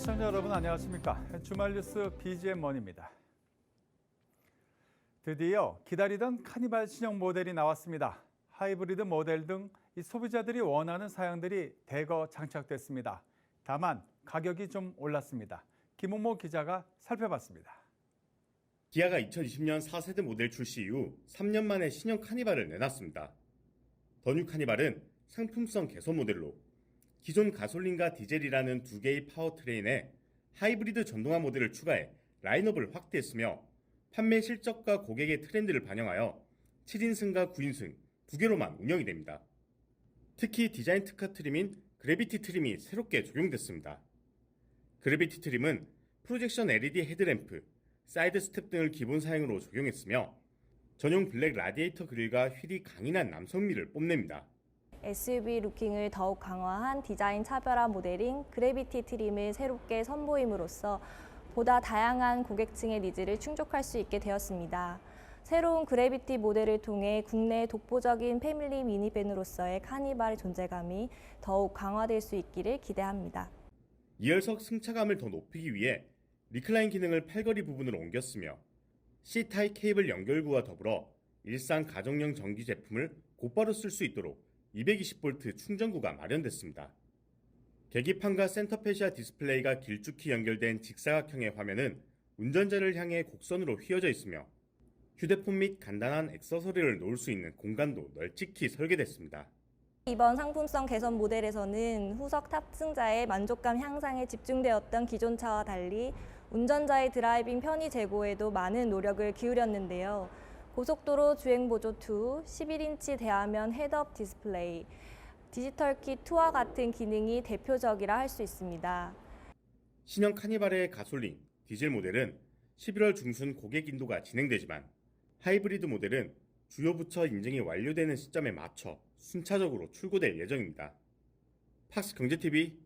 시청자 여러분 안녕하십니까? 주말 뉴스 BGM원입니다. 드디어 기다리던 카니발 신형 모델이 나왔습니다. 하이브리드 모델 등 이 소비자들이 원하는 사양들이 대거 장착됐습니다. 다만 가격이 좀 올랐습니다. 김홍모 기자가 살펴봤습니다. 기아가 2020년 4세대 모델 출시 이후 3년 만에 신형 카니발을 내놨습니다. 더 뉴 카니발은 상품성 개선 모델로 기존 가솔린과 디젤이라는 두 개의 파워트레인에 하이브리드 전동화 모델을 추가해 라인업을 확대했으며 판매 실적과 고객의 트렌드를 반영하여 7인승과 9인승 두 개로만 운영이 됩니다. 특히 디자인 특화 트림인 그래비티 트림이 새롭게 적용됐습니다. 그래비티 트림은 프로젝션 LED 헤드램프, 사이드 스텝 등을 기본 사양으로 적용했으며 전용 블랙 라디에이터 그릴과 휠이 강인한 남성미를 뽐냅니다. SUV 루킹을 더욱 강화한 디자인 차별화 모델인 그래비티 트림을 새롭게 선보임으로써 보다 다양한 고객층의 니즈를 충족할 수 있게 되었습니다. 새로운 그래비티 모델을 통해 국내 독보적인 패밀리 미니밴으로서의 카니발의 존재감이 더욱 강화될 수 있기를 기대합니다. 2열석 승차감을 더 높이기 위해 리클라인 기능을 팔걸이 부분으로 옮겼으며 C-타입 케이블 연결구와 더불어 일상 가정용 전기 제품을 곧바로 쓸 수 있도록 220V 충전구가 마련됐습니다. 계기판과 센터페시아 디스플레이가 길쭉히 연결된 직사각형의 화면은 운전자를 향해 곡선으로 휘어져 있으며 휴대폰 및 간단한 액세서리를 놓을 수 있는 공간도 널찍히 설계됐습니다. 이번 상품성 개선 모델에서는 후석 탑승자의 만족감 향상에 집중되었던 기존 차와 달리 운전자의 드라이빙 편의 제고에도 많은 노력을 기울였는데요. 고속도로 주행보조 2, 11인치 대화면 헤드업 디스플레이, 디지털키 2와 같은 기능이 대표적이라 할 수 있습니다. 신형 카니발의 가솔린, 디젤 모델은 11월 중순 고객 인도가 진행되지만 하이브리드 모델은 주요 부처 인증이 완료되는 시점에 맞춰 순차적으로 출고될 예정입니다. 팍스 경제TV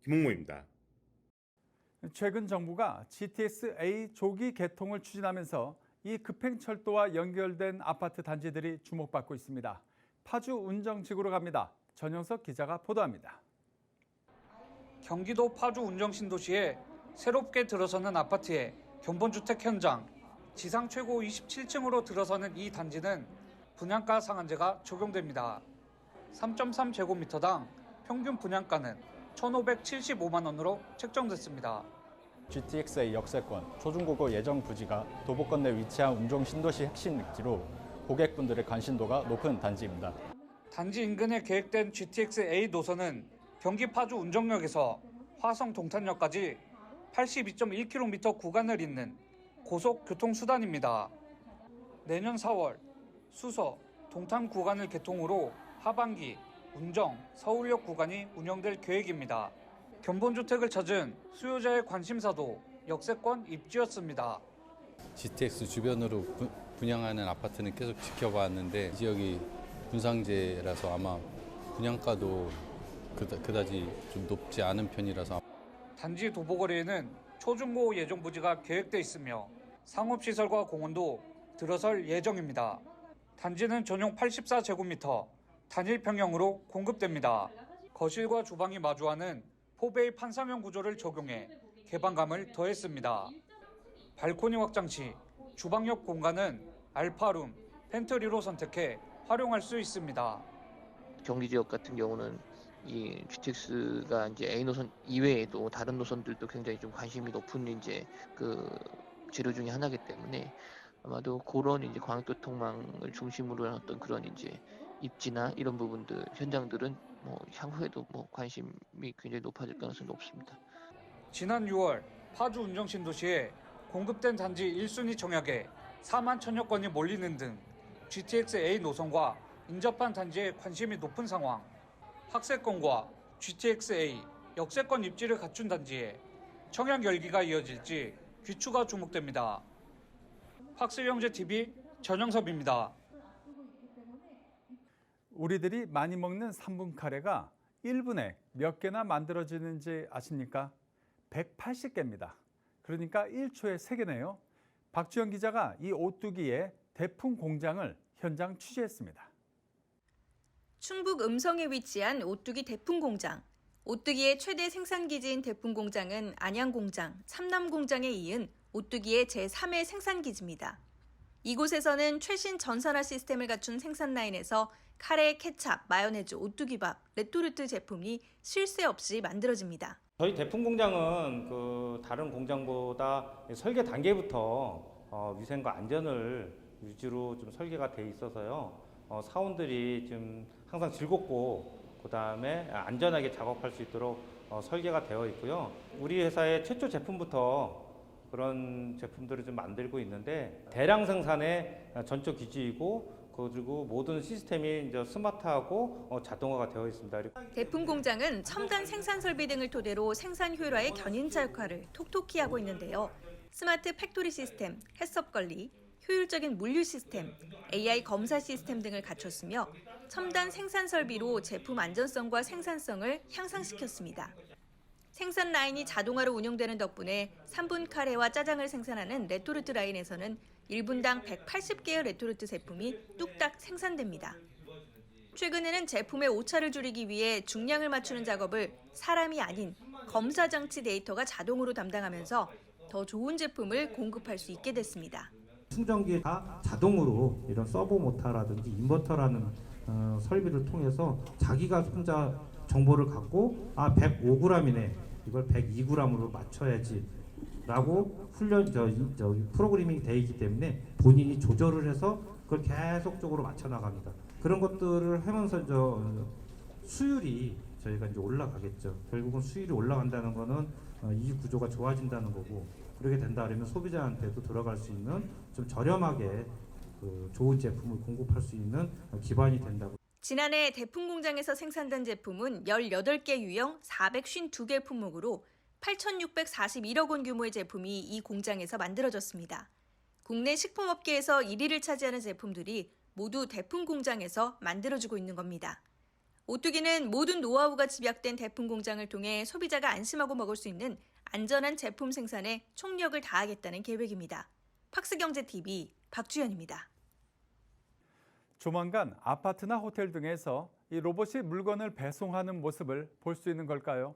김홍모입니다. 최근 정부가 GTX-A 조기 개통을 추진하면서 이 급행철도와 연결된 아파트 단지들이 주목받고 있습니다. 파주 운정지구로 갑니다. 전영석 기자가 보도합니다. 경기도 파주 운정신도시에 새롭게 들어서는 아파트의 견본주택 현장, 지상 최고 27층으로 들어서는 이 단지는 분양가 상한제가 적용됩니다. 3.3제곱미터당 평균 분양가는 1,575만 원으로 책정됐습니다. GTX-A 역세권, 초중고고 예정 부지가 도보권 내 위치한 운정 신도시 핵심 입지로 고객분들의 관심도가 높은 단지입니다. 단지 인근에 계획된 GTX-A 노선은 경기 파주 운정역에서 화성 동탄역까지 82.1km 구간을 잇는 고속교통수단입니다. 내년 4월 수서, 동탄 구간을 개통으로 하반기 운정, 서울역 구간이 운영될 계획입니다. 견본주택을 찾은 수요자의 관심사도 역세권 입지였습니다. GTX 주변으로 분양하는 아파트는 계속 지켜봤는데 이 지역이 분상제라서 아마 분양가도 그다지 좀 높지 않은 편이라서 단지 도보거리에는 초중고 예정 부지가 계획돼 있으며 상업시설과 공원도 들어설 예정입니다. 단지는 전용 84제곱미터 단일 평형으로 공급됩니다. 거실과 주방이 마주하는 포베이 판사면 구조를 적용해 개방감을 더했습니다. 발코니 확장 시 주방 옆 공간은 알파룸, 팬트리로 선택해 활용할 수 있습니다. 경기 지역 같은 경우는 이 GTX가 이제 A 노선 이외에도 다른 노선들도 굉장히 좀 관심이 높은 이제 그 재료 중에 하나이기 때문에 아마도 그런 이제 광역교통망을 중심으로 한 어떤 그런 이제 입지나 이런 부분들 현장들은 뭐 향후에도 뭐 관심이 굉장히 높아질 가능성이 높습니다. 지난 6월 파주 운정신도시에 공급된 단지 1순위 청약에 4만 1천여 건이 몰리는 등 GTX-A 노선과 인접한 단지에 관심이 높은 상황. 학세권과 GTX-A 역세권 입지를 갖춘 단지에 청약 열기가 이어질지 귀추가 주목됩니다. 팍스경제TV 전영섭입니다. 우리들이 많이 먹는 3분 카레가 1분에 몇 개나 만들어지는지 아십니까? 180개입니다. 그러니까 1초에 3개네요. 박주영 기자가 이 오뚜기의 대풍 공장을 현장 취재했습니다. 충북 음성에 위치한 오뚜기 대풍 공장. 오뚜기의 최대 생산기지인 대풍공장은 안양공장, 삼남공장에 이은 오뚜기의 제3의 생산기지입니다. 이곳에서는 최신 전산화 시스템을 갖춘 생산 라인에서 카레, 케찹, 마요네즈, 오뚜기밥, 레토르트 제품이 쉴 새 없이 만들어집니다. 저희 대풍공장은 다른 공장보다 설계 단계부터 위생과 안전을 위주로 좀 설계가 돼 있어서요. 사원들이 좀 항상 즐겁고 그다음에 안전하게 작업할 수 있도록 설계가 되어 있고요. 우리 회사의 최초 제품부터 그런 제품들을 좀 만들고 있는데 대량 생산의 전적 기지이고 그리고 모든 시스템이 이제 스마트하고 자동화가 되어 있습니다. 대풍공장은 첨단 생산 설비 등을 토대로 생산 효율화의 견인차 역할을 톡톡히 하고 있는데요. 스마트 팩토리 시스템, 해썹 관리, 효율적인 물류 시스템, AI 검사 시스템 등을 갖췄으며 첨단 생산 설비로 제품 안전성과 생산성을 향상시켰습니다. 생산 라인이 자동화로 운영되는 덕분에 3분 카레와 짜장을 생산하는 레토르트 라인에서는 1분당 180개의 레토르트 제품이 뚝딱 생산됩니다. 최근에는 제품의 오차를 줄이기 위해 중량을 맞추는 작업을 사람이 아닌 검사 장치 데이터가 자동으로 담당하면서 더 좋은 제품을 공급할 수 있게 됐습니다. 충전기가 자동으로 이런 서버 모터라든지 인버터라는 설비를 통해서 자기가 혼자 정보를 갖고 105g이네 이걸 102g으로 맞춰야지 라고 프로그래밍이 되어 있기 때문에 본인이 조절을 해서 그걸 계속적으로 맞춰 나갑니다. 그런 것들을 하면서 수율이 저희가 이제 올라가겠죠. 결국은 수율이 올라간다는 거는 이 구조가 좋아진다는 거고, 그렇게 된다 그러면 소비자한테도 들어갈 수 있는 좀 저렴하게 좋은 제품을 공급할 수 있는 기반이 된다고. 지난해 대풍공장에서 생산된 제품은 18개 유형 452개 품목으로 8,641억 원 규모의 제품이 이 공장에서 만들어졌습니다. 국내 식품업계에서 1위를 차지하는 제품들이 모두 대풍공장에서 만들어지고 있는 겁니다. 오뚜기는 모든 노하우가 집약된 대풍공장을 통해 소비자가 안심하고 먹을 수 있는 안전한 제품 생산에 총력을 다하겠다는 계획입니다. 팍스경제TV 박주연입니다. 조만간 아파트나 호텔 등에서 이 로봇이 물건을 배송하는 모습을 볼 수 있는 걸까요?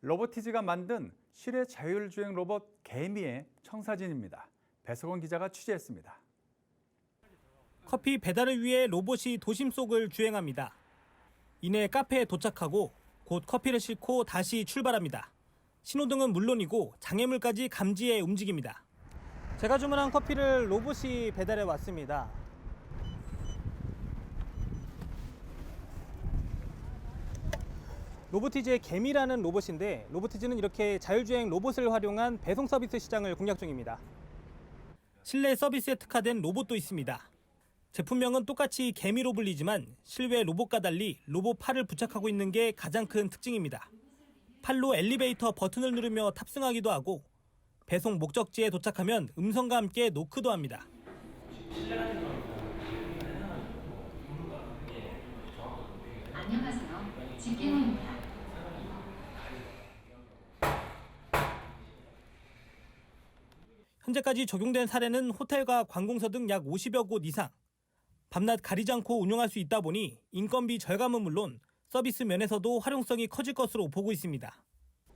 로보티즈가 만든 실외 자율주행 로봇 개미의 청사진입니다. 배석원 기자가 취재했습니다. 커피 배달을 위해 로봇이 도심 속을 주행합니다. 이내 카페에 도착하고 곧 커피를 싣고 다시 출발합니다. 신호등은 물론이고 장애물까지 감지해 움직입니다. 제가 주문한 커피를 로봇이 배달해 왔습니다. 로보티즈의 개미라는 로봇인데, 로보티즈는 이렇게 자율주행 로봇을 활용한 배송 서비스 시장을 공략 중입니다. 실내 서비스에 특화된 로봇도 있습니다. 제품명은 똑같이 개미로 불리지만 실외 로봇과 달리 로봇 팔을 부착하고 있는 게 가장 큰 특징입니다. 팔로 엘리베이터 버튼을 누르며 탑승하기도 하고 배송 목적지에 도착하면 음성과 함께 노크도 합니다. 안녕하세요. 직계호입니다. 현재까지 적용된 사례는 호텔과 관공서 등 약 50여 곳 이상. 밤낮 가리지 않고 운영할 수 있다 보니 인건비 절감은 물론 서비스 면에서도 활용성이 커질 것으로 보고 있습니다.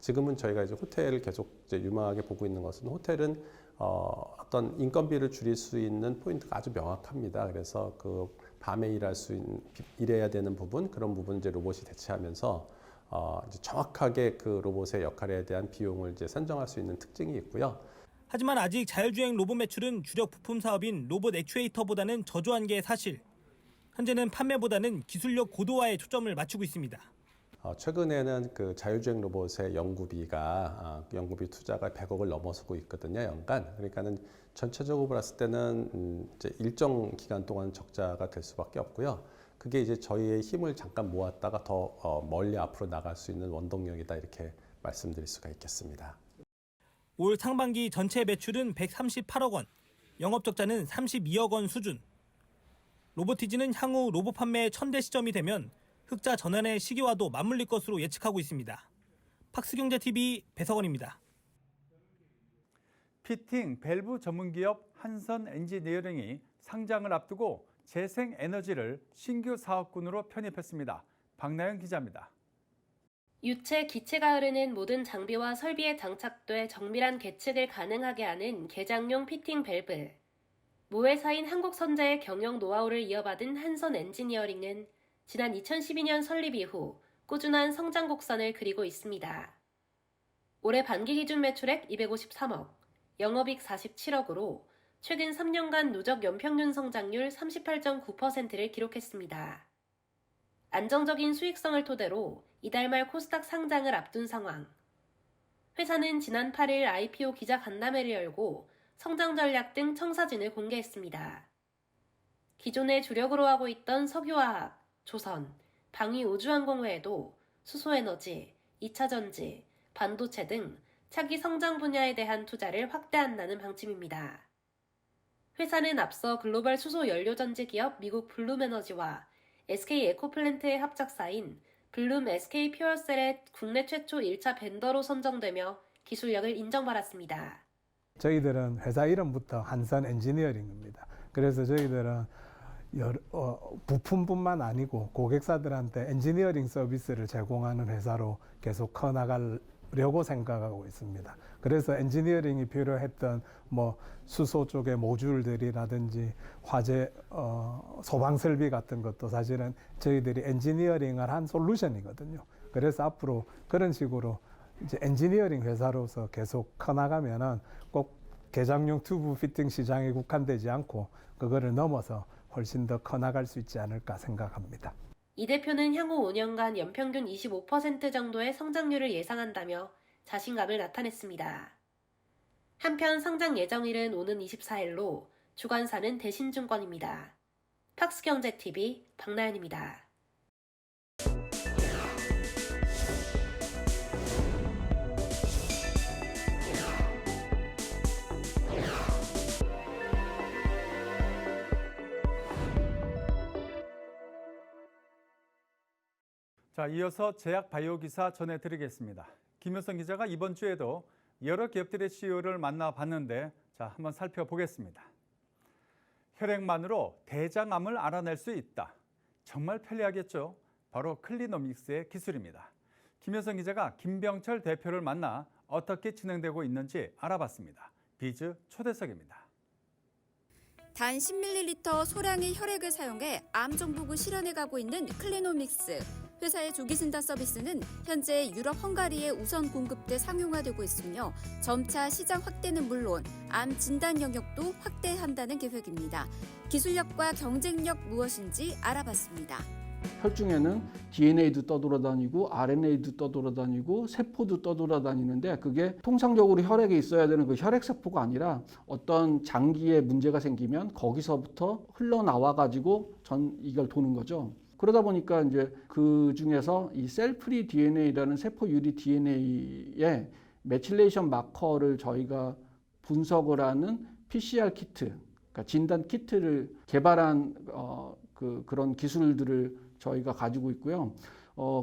지금은 저희가 이제 호텔을 계속 이제 유망하게 보고 있는 것은, 호텔은 어떤 인건비를 줄일 수 있는 포인트가 아주 명확합니다. 그래서 그 밤에 일해야 되는 부분, 그런 부분 이제 로봇이 대체하면서 이제 정확하게 그 로봇의 역할에 대한 비용을 이제 산정할 수 있는 특징이 있고요. 하지만 아직 자율주행 로봇 매출은 주력 부품 사업인 로봇 액추에이터보다는 저조한 게 사실. 현재는 판매보다는 기술력 고도화에 초점을 맞추고 있습니다. 최근에는 그 자율주행 로봇의 연구비 투자가 100억을 넘어서고 있거든요, 연간. 그러니까는 전체적으로 봤을 때는 이제 일정 기간 동안 적자가 될 수밖에 없고요. 그게 이제 저희의 힘을 잠깐 모았다가 더 멀리 앞으로 나갈 수 있는 원동력이다, 이렇게 말씀드릴 수가 있겠습니다. 올 상반기 전체 매출은 138억 원, 영업적자는 32억 원 수준. 로보티즈는 향후 로봇 판매의 1000대 시점이 되면 흑자 전환의 시기와도 맞물릴 것으로 예측하고 있습니다. 팍스경제TV 배석원입니다. 피팅 밸브 전문기업 한선 엔지니어링이 상장을 앞두고 재생에너지를 신규 사업군으로 편입했습니다. 박나영 기자입니다. 유체, 기체가 흐르는 모든 장비와 설비에 장착돼 정밀한 계측을 가능하게 하는 개장용 피팅 밸브. 모회사인 한국선자의 경영 노하우를 이어받은 한선 엔지니어링은 지난 2012년 설립 이후 꾸준한 성장 곡선을 그리고 있습니다. 올해 반기 기준 매출액 253억, 영업이익 47억으로 최근 3년간 누적 연평균 성장률 38.9%를 기록했습니다. 안정적인 수익성을 토대로 이달 말 코스닥 상장을 앞둔 상황. 회사는 지난 8일 IPO 기자 간담회를 열고 성장 전략 등 청사진을 공개했습니다. 기존에 주력으로 하고 있던 석유화학, 조선, 방위 우주항공 외에도 수소에너지, 2차전지, 반도체 등 차기 성장 분야에 대한 투자를 확대한다는 방침입니다. 회사는 앞서 글로벌 수소 연료전지 기업 미국 블룸에너지와 SK 에코플랜트의 합작사인 블룸 SK 퓨어셀의 국내 최초 1차 벤더로 선정되며 기술력을 인정받았습니다. 저희들은 회사 이름부터 한선 엔지니어링입니다. 그래서 저희들은 부품뿐만 아니고 고객사들한테 엔지니어링 서비스를 제공하는 회사로 계속 커나가려고 생각하고 있습니다. 그래서 엔지니어링이 필요했던 수소 쪽의 모듈들이라든지 화재 소방 설비 같은 것도 사실은 저희들이 엔지니어링을 한 솔루션이거든요. 그래서 앞으로 그런 식으로 이제 엔지니어링 회사로서 계속 커나가면은 꼭 개장용 튜브 피팅 시장에 국한되지 않고 그거를 넘어서 훨씬 더 커나갈 수 있지 않을까 생각합니다. 이 대표는 향후 5년간 연평균 25% 정도의 성장률을 예상한다며 자신감을 나타냈습니다. 한편 상장 예정일은 오는 24일로 주관사는 대신증권입니다. 팍스경제TV 박나연입니다. 자, 이어서 제약 바이오 기사 전해드리겠습니다. 김효성 기자가 이번 주에도 여러 기업들의 CEO를 만나봤는데 자, 한번 살펴보겠습니다. 혈액만으로 대장암을 알아낼 수 있다. 정말 편리하겠죠? 바로 클리노믹스의 기술입니다. 김효성 기자가 김병철 대표를 만나 어떻게 진행되고 있는지 알아봤습니다. 비즈 초대석입니다. 단 10ml 소량의 혈액을 사용해 암 정복을 실현해가고 있는 클리노믹스. 회사의 조기 진단 서비스는 현재 유럽 헝가리에 우선 공급돼 상용화되고 있으며 점차 시장 확대는 물론 암 진단 영역도 확대한다는 계획입니다. 기술력과 경쟁력 무엇인지 알아봤습니다. 혈중에는 DNA도 떠돌아다니고 RNA도 떠돌아다니고 세포도 떠돌아다니는데 그게 통상적으로 혈액에 있어야 되는 그 혈액세포가 아니라 어떤 장기에 문제가 생기면 거기서부터 흘러나와가지고 이걸 도는 거죠. 그러다 보니까 이제 그 중에서 이 셀프리 DNA라는 세포 유리 DNA의 메틸레이션 마커를 저희가 분석을 하는 PCR 키트, 그러니까 진단 키트를 개발한 그런 기술들을 저희가 가지고 있고요.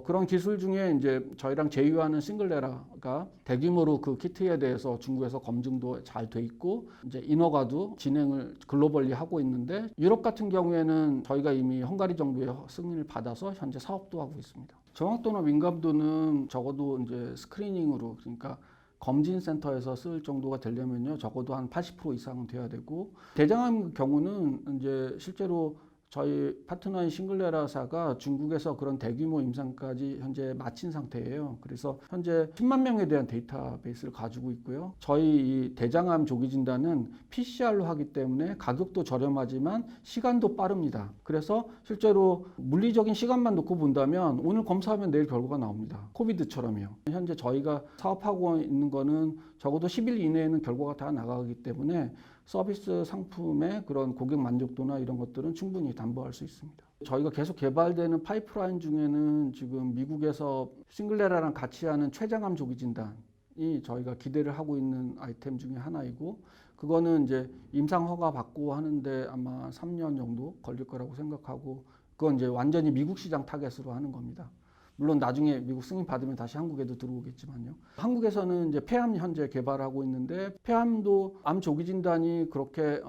그런 기술 중에 이제 저희랑 제휴하는 싱글레라가 대규모로 그 키트에 대해서 중국에서 검증도 잘 돼 있고 이제 인허가도 진행을 글로벌리 하고 있는데 유럽 같은 경우에는 저희가 이미 헝가리 정부의 승인을 받아서 현재 사업도 하고 있습니다. 정확도나 민감도는 적어도 이제 스크리닝으로 그러니까 검진 센터에서 쓸 정도가 되려면요 적어도 한 80% 이상은 돼야 되고 대장암 경우는 이제 실제로 저희 파트너인 싱글레라사가 중국에서 그런 대규모 임상까지 현재 마친 상태예요. 그래서 현재 10만 명에 대한 데이터베이스를 가지고 있고요. 저희 이 대장암 조기 진단은 PCR로 하기 때문에 가격도 저렴하지만 시간도 빠릅니다. 그래서 실제로 물리적인 시간만 놓고 본다면 오늘 검사하면 내일 결과가 나옵니다. 코비드처럼요. 현재 저희가 사업하고 있는 거는 적어도 10일 이내에는 결과가 다 나가기 때문에 서비스 상품의 그런 고객 만족도나 이런 것들은 충분히 담보할 수 있습니다. 저희가 계속 개발되는 파이프라인 중에는 지금 미국에서 싱글레라랑 같이 하는 췌장암 조기 진단이 저희가 기대를 하고 있는 아이템 중에 하나이고 그거는 이제 임상 허가 받고 하는데 아마 3년 정도 걸릴 거라고 생각하고 그건 이제 완전히 미국 시장 타겟으로 하는 겁니다. 물론 나중에 미국 승인 받으면 다시 한국에도 들어오겠지만요. 한국에서는 이제 폐암 현재 개발하고 있는데 폐암도 암 조기 진단이 그렇게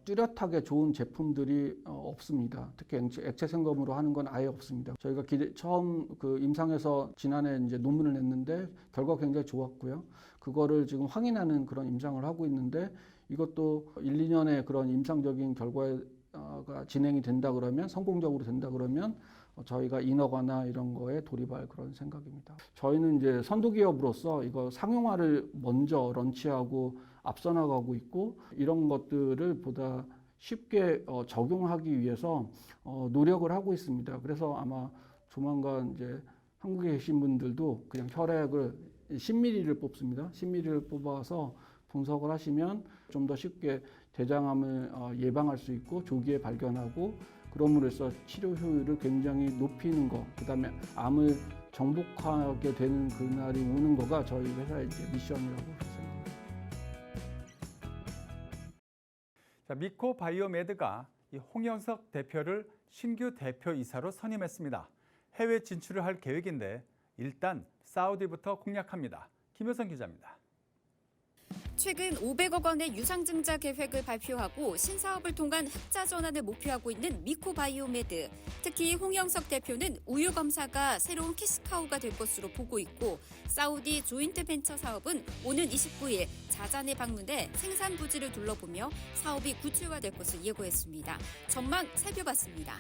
뚜렷하게 좋은 제품들이 없습니다. 특히 액체 생검으로 하는 건 아예 없습니다. 저희가 처음 그 임상에서 지난해 이제 논문을 냈는데 결과 굉장히 좋았고요. 그거를 지금 확인하는 그런 임상을 하고 있는데 이것도 1, 2년의 그런 임상적인 결과가 진행이 된다 그러면 성공적으로 된다 그러면 저희가 인허가나 이런 거에 돌입할 그런 생각입니다. 저희는 이제 선도 기업으로서 이거 상용화를 먼저 런치하고 앞서 나가고 있고 이런 것들을 보다 쉽게 적용하기 위해서 노력을 하고 있습니다. 그래서 아마 조만간 이제 한국에 계신 분들도 그냥 혈액을 10ml를 뽑습니다. 10ml를 뽑아서 분석을 하시면 좀 더 쉽게 대장암을 예방할 수 있고 조기에 발견하고 그럼으로써 치료 효율을 굉장히 높이는 거, 그다음에 암을 정복하게 되는 그날이 오는 거가 저희 회사의 이제 미션이라고 생각합니다. 자, 미코바이오메드가 이 홍영석 대표를 신규 대표이사로 선임했습니다. 해외 진출을 할 계획인데 일단 사우디부터 공략합니다. 김효선 기자입니다. 최근 500억 원의 유상증자 계획을 발표하고 신사업을 통한 흑자 전환을 목표하고 있는 미코바이오메드. 특히 홍영석 대표는 우유 검사가 새로운 캐시카우가 될 것으로 보고 있고 사우디 조인트 벤처 사업은 오는 29일 자잔에 방문해 생산 부지를 둘러보며 사업이 구체화될 것을 예고했습니다. 전망 살펴봤습니다.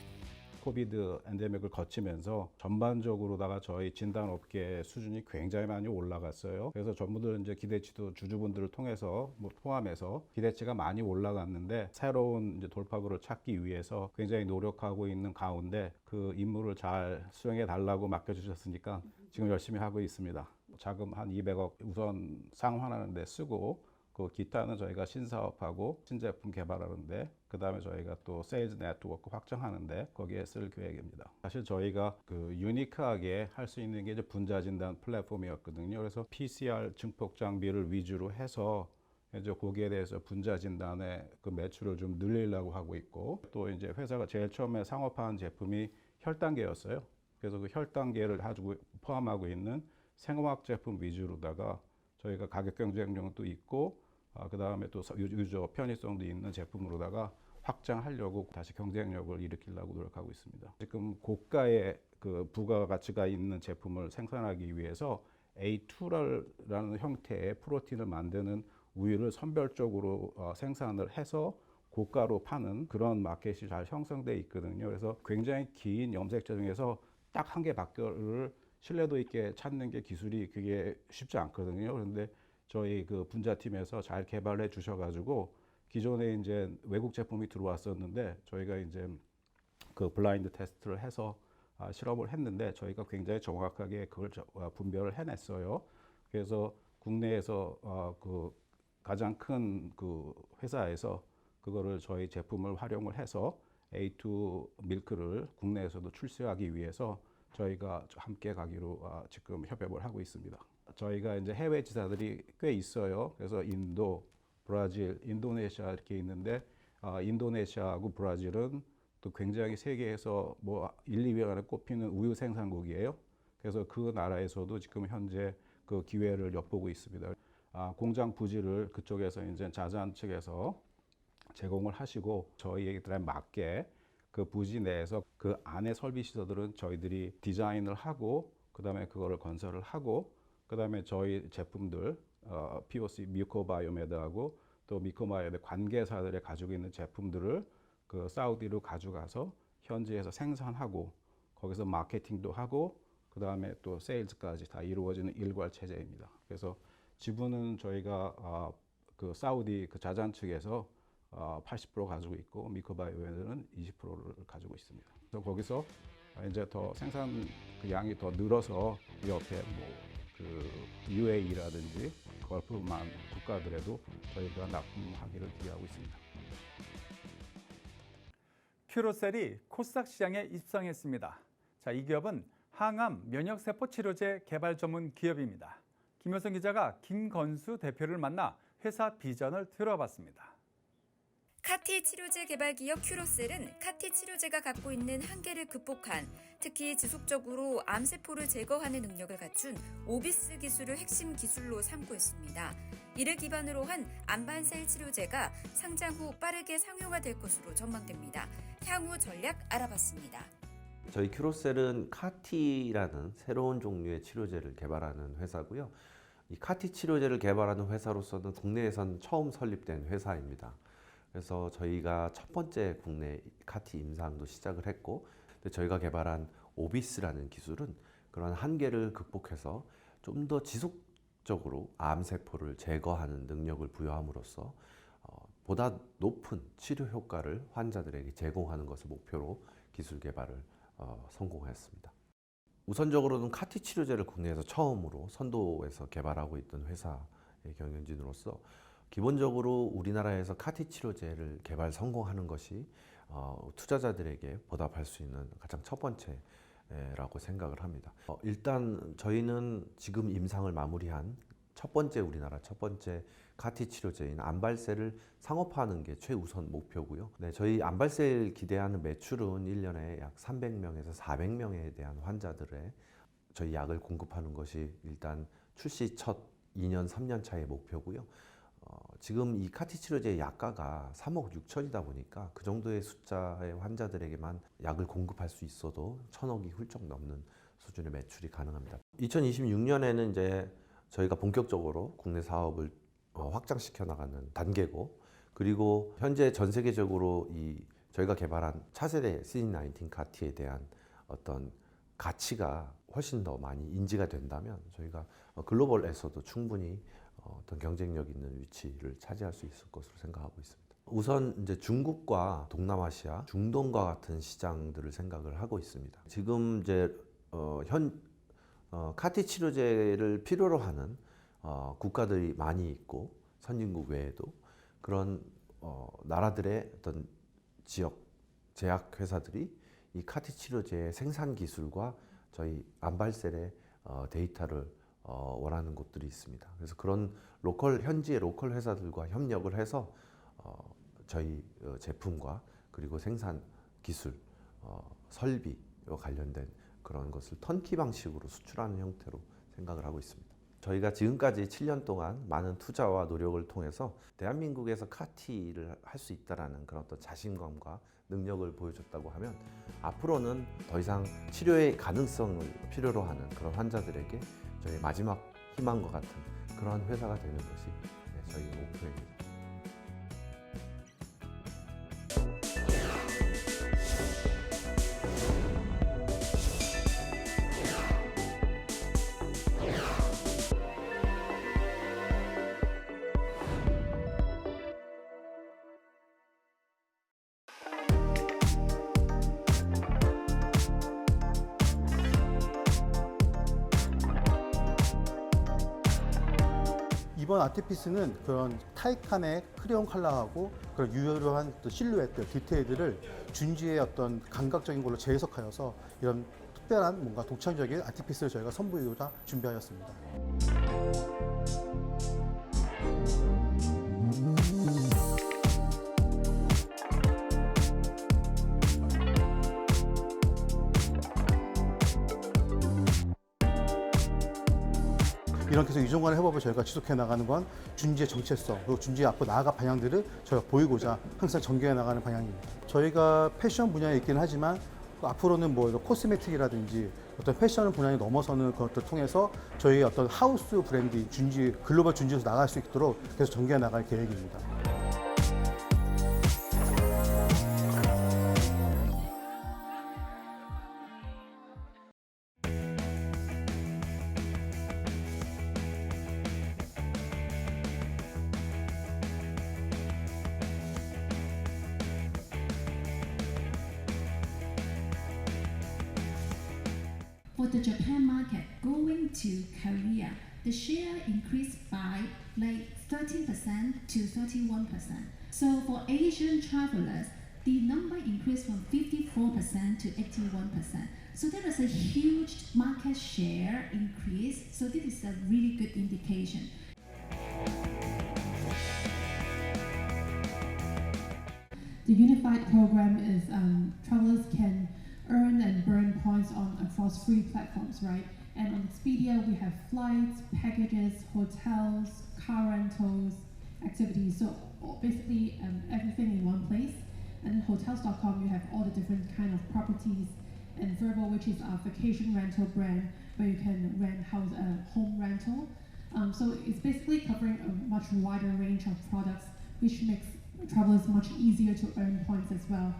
코비드 엔데믹을 거치면서 전반적으로다가 저희 진단업계 수준이 굉장히 많이 올라갔어요. 그래서 전부들 이제 기대치도 주주분들을 통해서 포함해서 기대치가 많이 올라갔는데 새로운 이제 돌파구를 찾기 위해서 굉장히 노력하고 있는 가운데 그 임무를 잘 수행해 달라고 맡겨주셨으니까 지금 열심히 하고 있습니다. 자금 한 200억 우선 상환하는 데 쓰고 그 기타는 저희가 신사업하고 신제품 개발하는데 그다음에 저희가 또 세일즈 네트워크 확장하는데 거기에 쓸 계획입니다. 사실 저희가 그 유니크하게 할 수 있는 게 이제 분자 진단 플랫폼이었거든요. 그래서 PCR 증폭 장비를 위주로 해서 이제 거기에 대해서 분자 진단의 그 매출을 좀 늘리려고 하고 있고 또 이제 회사가 제일 처음에 상업화한 제품이 혈당계였어요. 그래서 그 혈당계를 가지고 포함하고 있는 생화학 제품 위주로다가 저희가 가격 경쟁력도 있고 그 다음에 또 유저 편의성도 있는 제품으로다가 확장하려고 다시 경쟁력을 일으키려고 노력하고 있습니다. 지금 고가의 그 부가가치가 있는 제품을 생산하기 위해서 A2라는 형태의 프로틴을 만드는 우유를 선별적으로 생산을 해서 고가로 파는 그런 마켓이 잘 형성돼 있거든요. 그래서 굉장히 긴 염색체 중에서 딱 한 개밖에를 신뢰도 있게 찾는 게 기술이 그게 쉽지 않거든요. 그런데 저희 그 분자팀에서 잘 개발해 주셔가지고 기존에 이제 외국 제품이 들어왔었는데 저희가 이제 그 블라인드 테스트를 해서 실험을 했는데 저희가 굉장히 정확하게 그걸 분별을 해냈어요. 그래서 국내에서 그 가장 큰 그 회사에서 그거를 저희 제품을 활용을 해서 A2 밀크를 국내에서도 출시하기 위해서 저희가 함께 가기로 지금 협업을 하고 있습니다. 저희가 이제 해외 지사들이 꽤 있어요. 그래서 인도, 브라질, 인도네시아 이렇게 있는데 인도네시아하고 브라질은 또 굉장히 세계에서 뭐 1, 2위 안에 꼽히는 우유 생산국이에요. 그래서 그 나라에서도 지금 현재 그 기회를 엿보고 있습니다. 공장 부지를 그쪽에서 이제 자잔 측에서 제공을 하시고 저희들에 맞게 그 부지 내에서 그 안에 설비 시설들은 저희들이 디자인을 하고 그다음에 그거를 건설을 하고 그다음에 저희 제품들 POC 미코바이오메드하고 또 미코바이오메드 관계사들이 가지고 있는 제품들을 그 사우디로 가져가서 현지에서 생산하고 거기서 마케팅도 하고 그다음에 또 세일즈까지 다 이루어지는 일괄 체제입니다. 그래서 지분은 저희가 그 사우디 그 자잔 측에서 80% 가지고 있고 미코바이오메드는 20%를 가지고 있습니다. 그래서 거기서 이제 더 생산 그 양이 더 늘어서 옆에 뭐 그 UAE라든지 걸프만 국가들에도 저희가 납품하기를 기대하고 있습니다. 큐로셀이 코스닥 시장에 입성했습니다. 자, 이 기업은 항암 면역세포 치료제 개발 전문 기업입니다. 김효선 기자가 김건수 대표를 만나 회사 비전을 들어봤습니다. 카티 치료제 개발 기업 큐로셀은 카티 치료제가 갖고 있는 한계를 극복한, 특히 지속적으로 암세포를 제거하는 능력을 갖춘 오비스 기술을 핵심 기술로 삼고 있습니다. 이를 기반으로 한 암반셀 치료제가 상장 후 빠르게 상용화 될 것으로 전망됩니다. 향후 전략 알아봤습니다. 저희 큐로셀은 카티라는 새로운 종류의 치료제를 개발하는 회사고요. 이 카티 치료제를 개발하는 회사로서는 국내에선 처음 설립된 회사입니다. 그래서 저희가 첫 번째 국내 카티 임상도 시작을 했고, 저희가 개발한 오비스라는 기술은 그런 한계를 극복해서 좀 더 지속적으로 암세포를 제거하는 능력을 부여함으로써 보다 높은 치료 효과를 환자들에게 제공하는 것을 목표로 기술 개발을 성공했습니다. 우선적으로는 카티 치료제를 국내에서 처음으로 선도해서 개발하고 있던 회사의 경영진으로서 기본적으로 우리나라에서 카티 치료제를 개발 성공하는 것이 투자자들에게 보답할 수 있는 가장 첫 번째라고 생각을 합니다. 일단 저희는 지금 임상을 마무리한 우리나라 첫 번째 카티 치료제인 암발셀을 상업화하는 게 최우선 목표고요. 네, 저희 암발셀 기대하는 매출은 1년에 약 300명에서 400명에 대한 환자들의 저희 약을 공급하는 것이 일단 출시 첫 2년, 3년 차의 목표고요. 지금 이 카티 치료제의 약가가 3억 6천이다 보니까 그 정도의 숫자의 환자들에게만 약을 공급할 수 있어도 1,000억이 훌쩍 넘는 수준의 매출이 가능합니다. 2026년에는 이제 저희가 본격적으로 국내 사업을 확장시켜 나가는 단계고, 그리고 현재 전 세계적으로 저희가 개발한 차세대 CD19 카티에 대한 어떤 가치가 훨씬 더 많이 인지가 된다면 저희가 글로벌에서도 충분히 어떤 경쟁력 있는 위치를 차지할 수 있을 것으로 생각하고 있습니다. 우선 이제 중국과 동남아시아, 중동과 같은 시장들을 생각을 하고 있습니다. 지금 이제 카티 치료제를 필요로 하는 국가들이 많이 있고, 선진국 외에도 그런 나라들의 어떤 지역 제약 회사들이 이 카티 치료제의 생산 기술과 저희 암발셀의 데이터를 원하는 곳들이 있습니다. 그래서 그런 현지의 로컬 회사들과 협력을 해서 저희 제품과 그리고 생산 기술, 설비와 관련된 그런 것을 턴키 방식으로 수출하는 형태로 생각을 하고 있습니다. 저희가 지금까지 7년 동안 많은 투자와 노력을 통해서 대한민국에서 카티를 할 수 있다는 그런 어떤 자신감과 능력을 보여줬다고 하면, 앞으로는 더 이상 치료의 가능성을 필요로 하는 그런 환자들에게 저희 마지막 희망과 같은 그런 회사가 되는 것이 저희 목표입니다. 이번 아티피스는 그런 타이칸의 크레용 컬러하고 그런 유효한 또 실루엣들, 디테일들을 준지의 어떤 감각적인 걸로 재해석하여서 이런 특별한 뭔가 독창적인 아티피스를 저희가 선보이고자 준비하였습니다. 이런 계속 이종관의 협업을 저희가 지속해 나가는 건 준지의 정체성, 그리고 준지의 앞으로 나아갈 방향들을 저희가 보이고자 항상 전개해 나가는 방향입니다. 저희가 패션 분야에 있기는 하지만 앞으로는 뭐 코스메틱이라든지 어떤 패션 분야에 넘어서는 것들을 통해서 저희의 어떤 하우스 브랜드, 준지, 글로벌 준지에서 나갈 수 있도록 계속 전개해 나갈 계획입니다. For the Japan market going to Korea, the share increased by like 13% to 31%. So for Asian travelers, the number increased from 54% to 81%. So there is a huge market share increase. So this is a really good indication. The unified program is travelers can earn and burn points across 3 platforms, right? And on Expedia, we have flights, packages, hotels, car rentals, activities. So basically everything in one place. And then hotels.com, you have all the different kind of properties. And Vrbo, which is our vacation rental brand, where you can rent home rental. So it's basically covering a much wider range of products, which makes travelers much easier to earn points as well.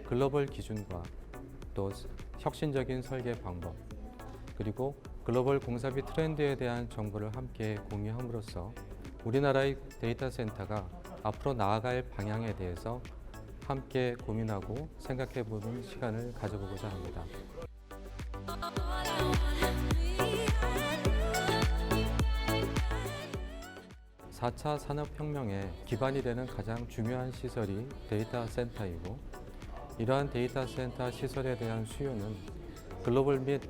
글로벌 기준과 또 혁신적인 설계 방법, 그리고 글로벌 공사비 트렌드에 대한 정보를 함께 공유함으로써 우리나라의 데이터 센터가 앞으로 나아갈 방향에 대해서 함께 고민하고 생각해보는 시간을 가져보고자 합니다. 4차 산업혁명의 기반이 되는 가장 중요한 시설이 데이터 센터이고, 이러한 데이터 센터 시설에 대한 수요는 글로벌 및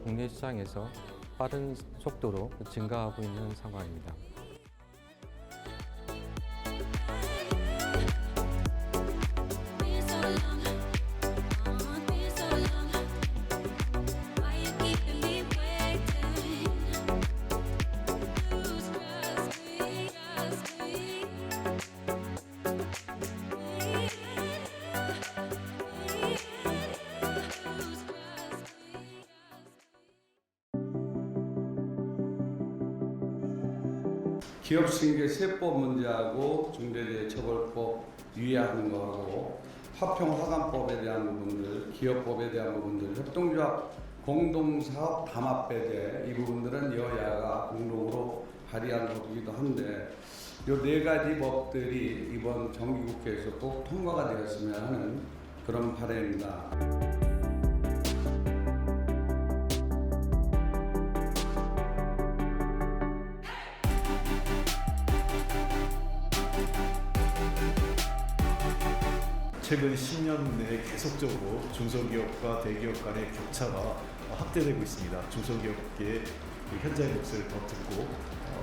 국내 시장에서 빠른 속도로 증가하고 있는 상황입니다. 기업 승계 세법 문제하고 중대재해처벌법 유예하는 거하고 화평화관법에 대한 부분들, 기업법에 대한 부분들, 협동조합 공동사업 담합 배제 이 부분들은 여야가 공동으로 발의한 법이기도 한데 이 4가지 법들이 이번 정기국회에서 꼭 통과가 되었으면 하는 그런 바람입니다. 최근 10년 내에 계속적으로 중소기업과 대기업 간의 격차가 확대되고 있습니다. 중소기업계의 현장의 목소리를 더 듣고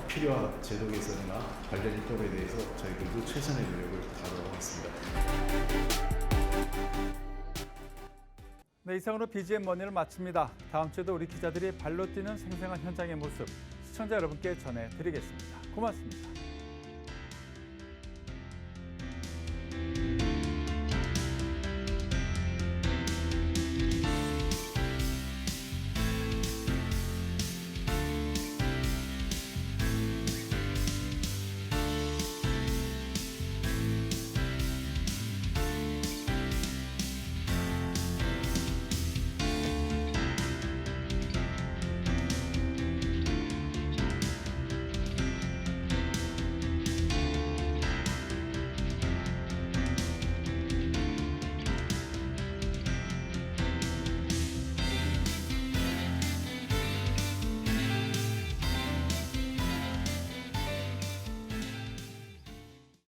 필요한 제도 개선이나 관련 입법에 대해서 저희들도 최선의 노력을 다하도록 하겠습니다. 네, 이상으로 BGM 머니를 마칩니다. 다음 주에도 우리 기자들이 발로 뛰는 생생한 현장의 모습 시청자 여러분께 전해드리겠습니다. 고맙습니다.